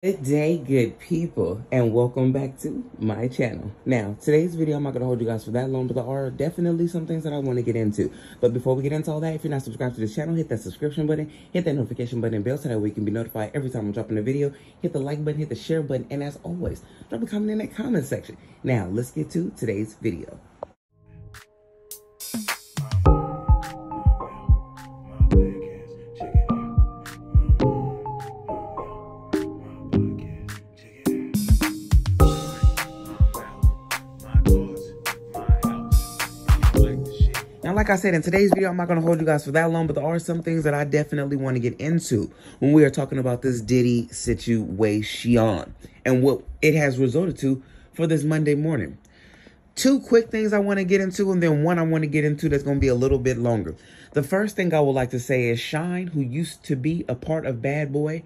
Good day, good people, and welcome back to my channel. Now, today's video, I'm not going to hold you guys for that long, but there are definitely some things that I want to get into. But before we get into all that, if you're not subscribed to this channel, hit that subscription button, hit that notification button and bell so that way you can be notified every time I'm dropping a video. Hit the like button, hit the share button, and as always, drop a comment in that comment section. Now, let's get to today's video. Now, like I said, in today's video, I'm not going to hold you guys for that long, but there are some things that I definitely want to get into when we are talking about this Diddy situation and what it has resulted to for this Monday morning. Two quick things I want to get into, and then one I want to get into that's going to be a little bit longer. The first thing I would like to say is Shine, who used to be a part of Bad Boy.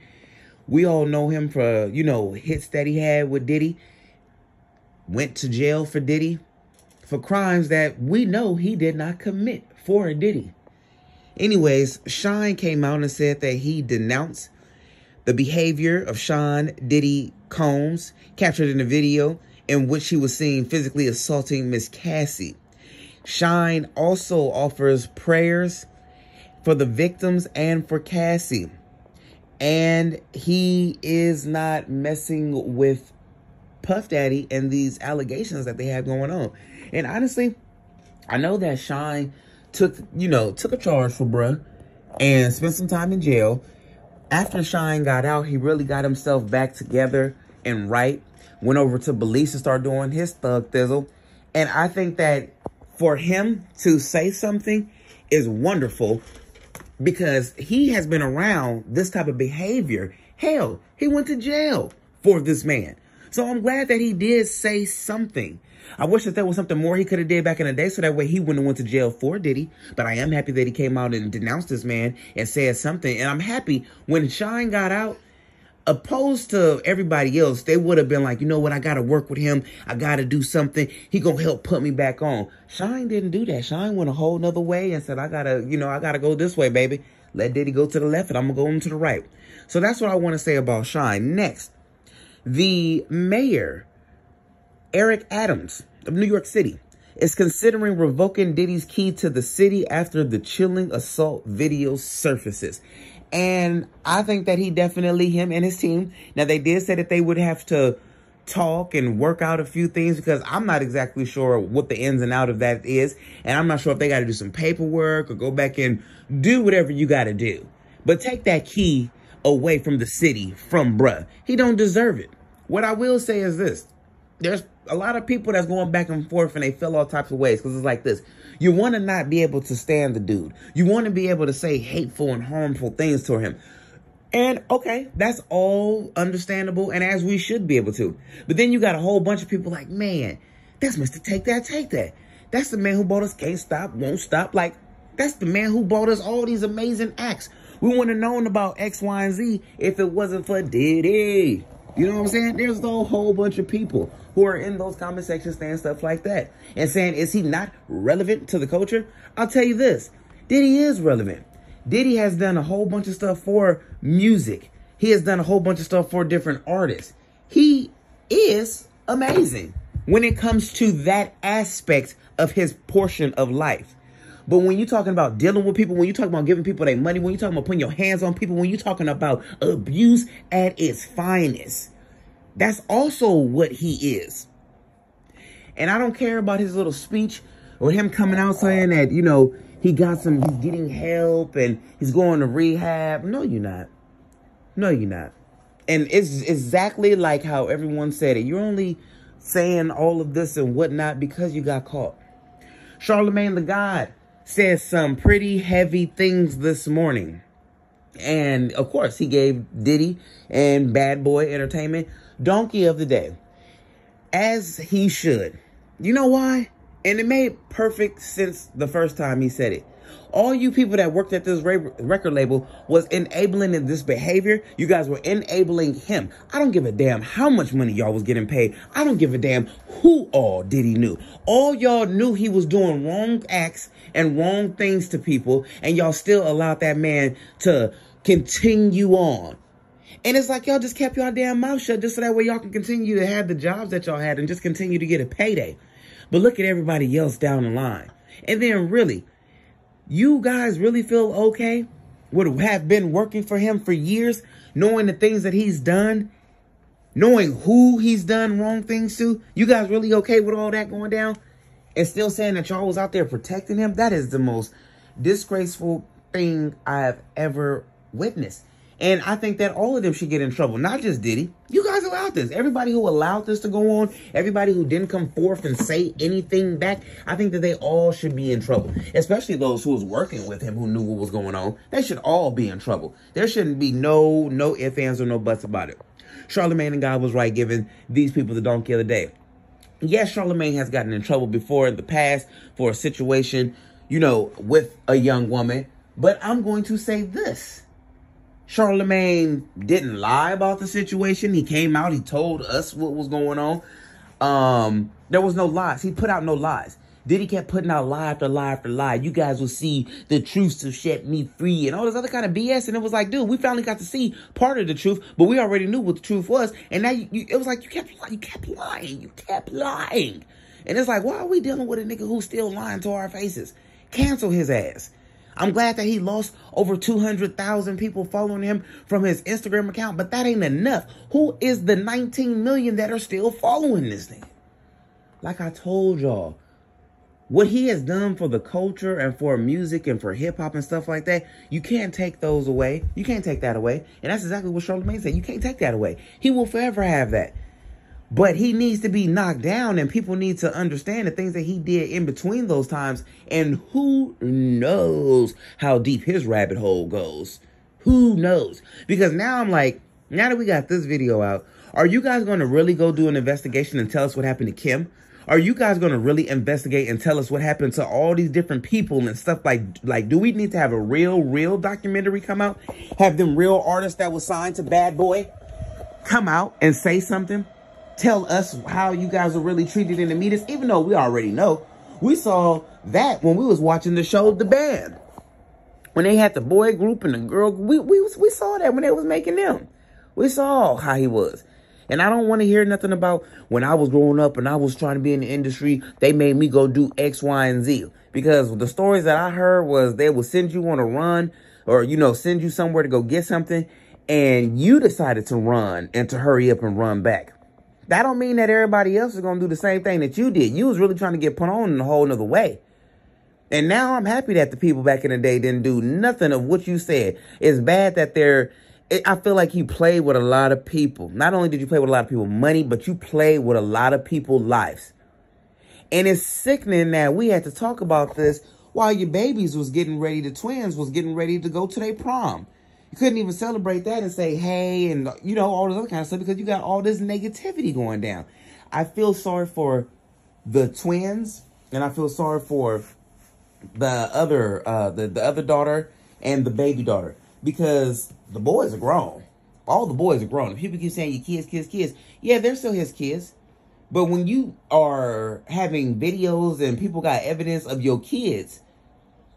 We all know him for, hits that he had with Diddy. Went to jail for Diddy, for crimes that we know he did not commit for Diddy. Anyways, Shine came out and said that he denounced the behavior of Sean Diddy Combs, captured in the video in which he was seen physically assaulting Miss Cassie. Shine also offers prayers for the victims and for Cassie. And he is not messing with Puff Daddy and these allegations that they have going on. And honestly, I know that Shine took a charge for bruh and spent some time in jail. After Shine got out, he really got himself back together and right. Went over to Belize to start doing his thug thizzle. And I think that for him to say something is wonderful because he has been around this type of behavior. Hell, he went to jail for this man. So I'm glad that he did say something. I wish that there was something more he could have did back in the day so that way he wouldn't have went to jail for Diddy. But I am happy that he came out and denounced this man and said something. And I'm happy when Shine got out, opposed to everybody else, they would have been like, you know what, I got to work with him. I got to do something. He going to help put me back on. Shine didn't do that. Shine went a whole nother way and said, I got to go this way, baby. Let Diddy go to the left and I'm going to go into the right. So that's what I want to say about Shine. Next, the mayor, Eric Adams of New York City, is considering revoking Diddy's key to the city after the chilling assault video surfaces. And I think that him and his team, now they did say that they would have to talk and work out a few things because I'm not exactly sure what the ins and out of that is. And I'm not sure if they got to do some paperwork or go back and do whatever you got to do. But take that key away from the city, from bruh. He don't deserve it. What I will say is this. There's a lot of people that's going back and forth and they feel all types of ways because it's like this. You want to not be able to stand the dude. You want to be able to say hateful and harmful things to him. And okay, that's all understandable and as we should be able to. But then you got a whole bunch of people like, man, that's Mr. Take That, Take That. That's the man who bought us Can't Stop, Won't Stop. Like, that's the man who bought us all these amazing acts. We wouldn't have known about X, Y, and Z if it wasn't for Diddy. You know what I'm saying? There's a whole bunch of people who are in those comment sections saying stuff like that and saying, is he not relevant to the culture? I'll tell you this. Diddy is relevant. Diddy has done a whole bunch of stuff for music. He has done a whole bunch of stuff for different artists. He is amazing when it comes to that aspect of his portion of life. But when you're talking about dealing with people, when you're talking about giving people their money, when you're talking about putting your hands on people, when you're talking about abuse at its finest, that's also what he is. And I don't care about his little speech or him coming out saying that, he's getting help and he's going to rehab. No, you're not. No, you're not. And it's exactly like how everyone said it. You're only saying all of this and whatnot because you got caught. Charlemagne the God said some pretty heavy things this morning. And, of course, he gave Diddy and Bad Boy Entertainment Donkey of the Day. As he should. You know why? And it made perfect sense the first time he said it. All you people that worked at this record label was enabling this behavior. You guys were enabling him. I don't give a damn how much money y'all was getting paid. I don't give a damn who all Diddy knew. All y'all knew he was doing wrong acts and wrong things to people. And y'all still allowed that man to continue on. And it's like y'all just kept y'all damn mouth shut just so that way y'all can continue to have the jobs that y'all had and just continue to get a payday. But look at everybody else down the line. And then really, you guys really feel okay would have been working for him for years, knowing the things that he's done, knowing who he's done wrong things to? You guys really okay with all that going down? And still saying that y'all was out there protecting him? That is the most disgraceful thing I have ever witnessed. And I think that all of them should get in trouble, not just Diddy. You guys allowed this. Everybody who allowed this to go on, everybody who didn't come forth and say anything back, I think that they all should be in trouble. Especially those who was working with him who knew what was going on. They should all be in trouble. There shouldn't be no ifs, ands, or no buts about it. Charlamagne and God was right giving these people the donkey of the day. Yes, Charlamagne has gotten in trouble before in the past for a situation, you know, with a young woman. But I'm going to say this. Charlamagne didn't lie about the situation. He came out. He told us what was going on. There was no lies. He put out no lies. Diddy kept putting out lie after lie after lie. You guys will see the truth to set me free and all this other kind of BS. And it was like, dude, we finally got to see part of the truth, but we already knew what the truth was. And now it was like you kept lying. And it's like, why are we dealing with a nigga who's still lying to our faces? Cancel his ass. I'm glad that he lost over 200,000 people following him from his Instagram account, but that ain't enough. Who is the 19 million that are still following this thing? Like I told y'all, what he has done for the culture and for music and for hip hop and stuff like that, you can't take those away. You can't take that away. And that's exactly what Charlamagne said. You can't take that away. He will forever have that. But he needs to be knocked down, and people need to understand the things that he did in between those times. And who knows how deep his rabbit hole goes? Who knows? Because now I'm like, now that we got this video out, are you guys going to really go do an investigation and tell us what happened to Kim? Are you guys going to really investigate and tell us what happened to all these different people and stuff like do we need to have a real documentary come out? Have them real artists that was signed to Bad Boy come out and say something? Tell us how you guys are really treated in the media, even though we already know. We saw that when we was watching the show The Band. When they had the boy group and the girl, we saw that when they was making them. We saw how he was. And I don't want to hear nothing about when I was growing up and I was trying to be in the industry, they made me go do X, Y, and Z. Because the stories that I heard was they would send you on a run or, you know, send you somewhere to go get something. And you decided to run and to hurry up and run back. That don't mean that everybody else is going to do the same thing that you did. You was really trying to get put on in a whole nother way. And now I'm happy that the people back in the day didn't do nothing of what you said. It's bad that I feel like he played with a lot of people. Not only did you play with a lot of people money, but you played with a lot of people's lives. And it's sickening that we had to talk about this while your babies was getting ready, the twins was getting ready to go to their prom. You couldn't even celebrate that and say, hey, and, you know, all this other kind of stuff because you got all this negativity going down. I feel sorry for the twins, and I feel sorry for the other daughter and the baby daughter because the boys are grown. All the boys are grown. And people keep saying your kids. Yeah, they're still his kids. But when you are having videos and people got evidence of your kids,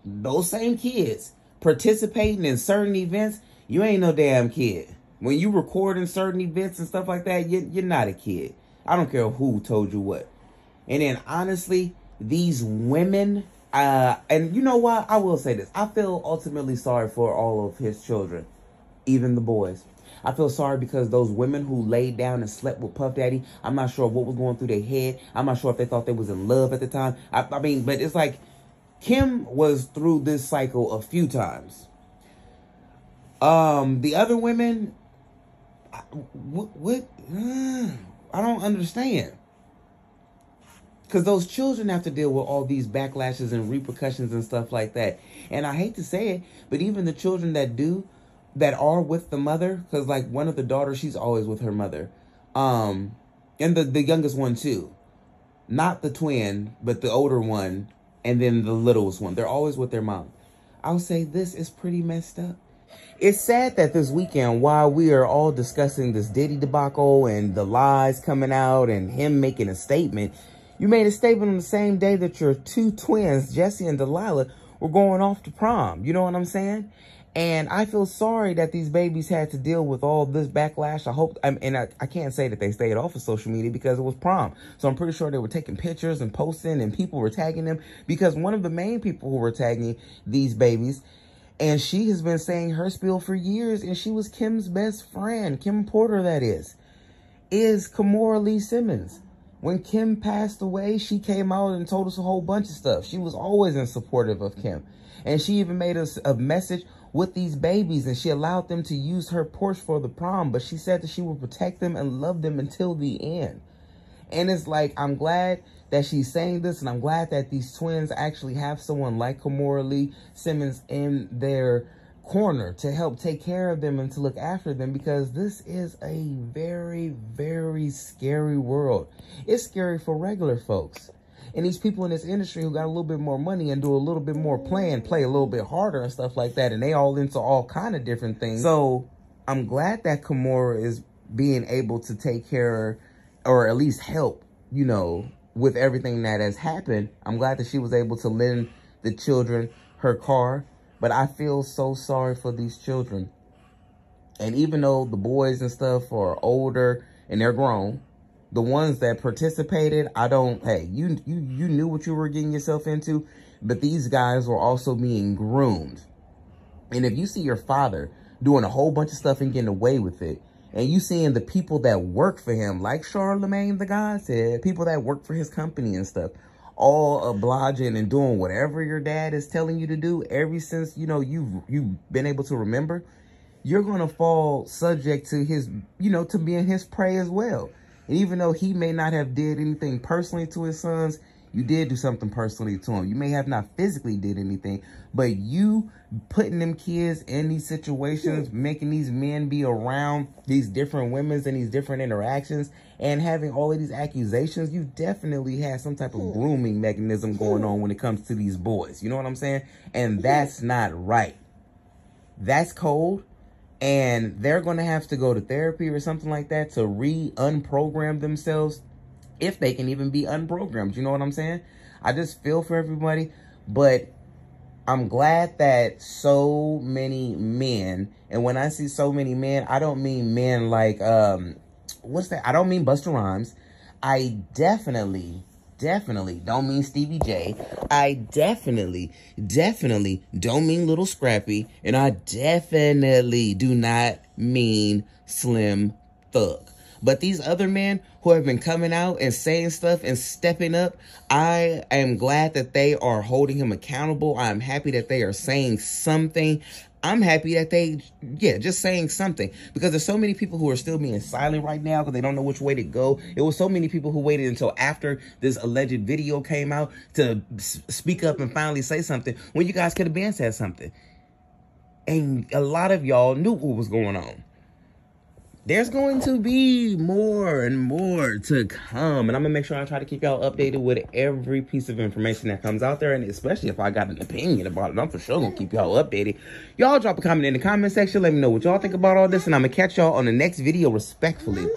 those same kids participating in certain events, you ain't no damn kid. When you recording certain events and stuff like that, you're not a kid. I don't care who told you what. And then honestly, these women, and you know what? I will say this. I feel ultimately sorry for all of his children, even the boys. I feel sorry because those women who laid down and slept with Puff Daddy, I'm not sure what was going through their head. I'm not sure if they thought they was in love at the time. I mean, but it's like, Kim was through this cycle a few times. The other women, what? I don't understand. Because those children have to deal with all these backlashes and repercussions and stuff like that. And I hate to say it, but even the children that are with the mother, because like one of the daughters, she's always with her mother. And the youngest one too. Not the twin, but the older one. And then the littlest one. They're always with their mom. I'll say this is pretty messed up. It's sad that this weekend, while we are all discussing this Diddy debacle and the lies coming out and him making a statement, you made a statement on the same day that your two twins, Jesse and Delilah, were going off to prom. You know what I'm saying? And I feel sorry that these babies had to deal with all this backlash. I hope, I can't say that they stayed off of social media because it was prom. So I'm pretty sure they were taking pictures and posting and people were tagging them, because one of the main people who were tagging these babies, and she has been saying her spiel for years, and she was Kim's best friend, Kim Porter that is Kimora Lee Simmons. When Kim passed away, she came out and told us a whole bunch of stuff. She was always in supportive of Kim. And she even made us a message with these babies, and she allowed them to use her porch for the prom, but she said that she would protect them and love them until the end. And it's like, I'm glad that she's saying this, and I'm glad that these twins actually have someone like Kimora Lee Simmons in their corner to help take care of them and to look after them, because this is a very, very scary world. It's scary for regular folks. And these people in this industry who got a little bit more money and do a little bit more play a little bit harder and stuff like that, and they all into all kind of different things. So I'm glad that Kimora is being able to take care, or at least help, you know, with everything that has happened. I'm glad that she was able to lend the children her car, but I feel so sorry for these children. And even though the boys and stuff are older and they're grown, the ones that participated, hey, you knew what you were getting yourself into, but these guys were also being groomed. And if you see your father doing a whole bunch of stuff and getting away with it, and you seeing the people that work for him, like Charlemagne the God said, people that work for his company and stuff, all obliging and doing whatever your dad is telling you to do ever since, you know, you've been able to remember, you're going to fall subject to his, you know, to being his prey as well. And even though he may not have did anything personally to his sons, you did do something personally to him. You may have not physically did anything, but you putting them kids in these situations, making these men be around these different women and these different interactions, and having all of these accusations, you definitely had some type of grooming mechanism going on when it comes to these boys. You know what I'm saying? And that's not right. That's cold. And they're going to have to go to therapy or something like that to unprogram themselves, if they can even be unprogrammed. You know what I'm saying? I just feel for everybody, but I'm glad that so many men, and when I see so many men, I don't mean men like, what's that? I don't mean Busta Rhymes. I definitely don't mean Stevie J. I definitely don't mean Little Scrappy. And I definitely do not mean Slim Thug. But these other men who have been coming out and saying stuff and stepping up, I am glad that they are holding him accountable. I'm happy that they are saying something. I'm happy that they, just saying something. Because there's so many people who are still being silent right now because they don't know which way to go. It was so many people who waited until after this alleged video came out to speak up and finally say something, when you guys could have been said something. And a lot of y'all knew what was going on. There's going to be more and more to come. And I'm going to make sure I try to keep y'all updated with every piece of information that comes out there. And especially if I got an opinion about it, I'm for sure going to keep y'all updated. Y'all drop a comment in the comment section. Let me know what y'all think about all this. And I'm going to catch y'all on the next video respectfully.